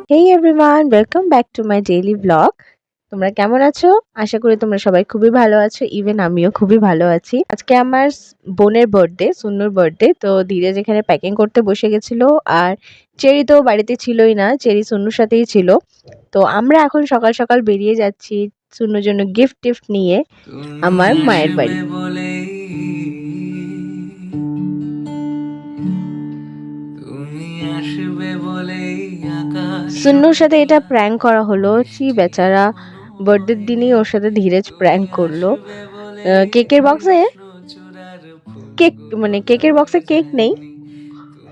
Hey everyone, welcome back to my daily vlog. তোমরা কেমন আছো? আশা করি তোমরা সবাই খুবই ভালো আছো। ইভেন আমিও খুবই ভালো আছি। আজকে আমার বোনের বার্থডে, সুন্নুর বার্থডে। তো ধীরে যেখানে প্যাকিং করতে বসে গেছিল আর চেরি তো বাড়িতে ছিলই না, চেরি সুন্নুর সাথেই ছিল। তো আমরা এখন সকাল সকাল বেরিয়ে যাচ্ছি সুন্নুর জন্য গিফট নিয়ে আমার মায়ের বাড়ি। সুন্নুর সাথে এটা প্র্যাঙ্ক করা হলো। চি বেচারা, বার্থডের দিনই ওর সাথে ধীরেজ প্র্যাঙ্ক করলো। কেকের বক্সে কেকের বক্সে কেক নেই,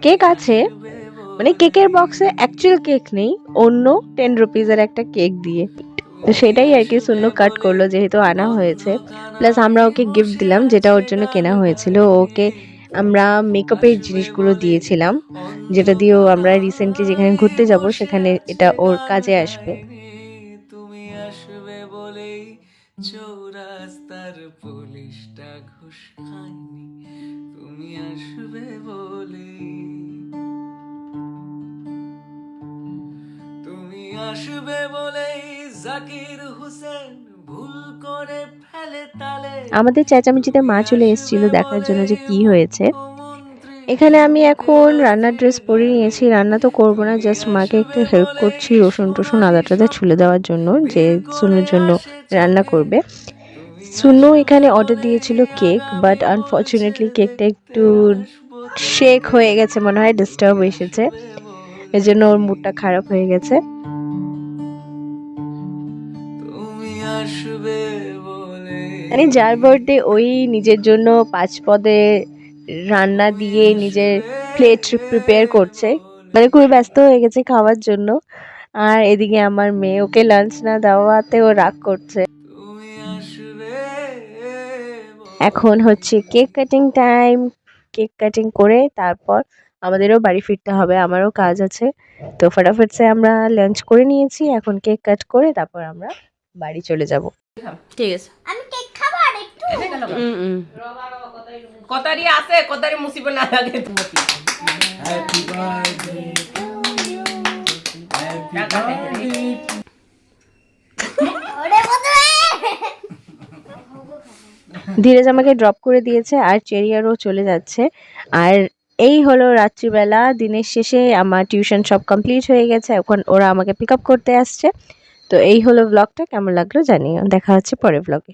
কেক আছে, মানে কেকের বক্সে অ্যাকচুয়াল কেক নেই, অন্য 10 রুপিজের একটা কেক দিয়ে। তো সেটাই আর কি সুন্নু কাট করলো, যেহেতু আনা হয়েছে। প্লাস আমরা ওকে গিফট দিলাম, যেটা ওর জন্য কেনা হয়েছিল। ওকে আমরা মেকআপের জিনিসগুলো দিয়েছিলাম, যেটা দিয়েও আমরা রিসেন্টলি যেখানে ঘুরতে যাব সেখানে এটা ওর কাজে আসবে। তুমি আসবে বলেই চৌরাস্তার পুলিশটা ঘুষ খায়নি, তুমি আসবে বলেই, তুমি আসবে বলেই জাকির হোসেন ভুল করে ফেলে তালে। আমাদের চেঁচামেচিতে মা চলে এসেছিল দেখার জন্য যে কি হয়েছে। এখানে আমি এখন রান্নার ড্রেস পরে নিয়েছি। রান্না তো করবো না, জাস্ট মাকে একটু হেল্প করছি রসুন টসুন আদা টাদা ছুলে দেওয়ার জন্য, যে সুনুর জন্য রান্না করবে। সুনু এখানে অর্ডার দিয়েছিল কেক, বাট আনফর্চুনেটলি কেকটা একটু শেক হয়ে গেছে, মনে হয় ডিস্টার্ব এসেছে, এজন্য ওর মুডটা খারাপ হয়ে গেছে। মানে যার বার্থডে ওই নিজের জন্য 5 পদে রান্না দিয়ে নিজের প্লেট প্রিপেয়ার করছে, মানে খুবই ব্যস্ত হয়ে গেছে খাওয়ার জন্য। আর এদিকে আমার মেয়ে, ওকে লাঞ্চ না দেওয়াতে ও রাগ করছে। এখন হচ্ছে cake cutting time. Cake cutting করে তারপর আমাদেরও বাড়ি ফিরতে হবে, আমারও কাজ আছে। তো ফটাফট সে আমরা লাঞ্চ করে নিয়েছি, এখন কেক কাট করে তারপর আমরা বাড়ি চলে যাব। ঠিক আছে, আমি কেক খাবো আর একটু কতারি আছে, কতারি মুসিবত না লাগে তুমি। Happy birthday to you, happy birthday. ওরে বদরে ধীরেজ আমাকে ড্রপ করে দিয়েছে আর চেরি আরও চলে যাচ্ছে। আর এই হলো রাত্রিবেলা, দিনের শেষে আমার টিউশন সব কমপ্লিট হয়ে গেছে, এখন ওরা আমাকে পিক আপ করতে আসছে। তো এই হলো ব্লগটা, কেমন লাগলো জানিও, দেখা হচ্ছে পরের ব্লগে।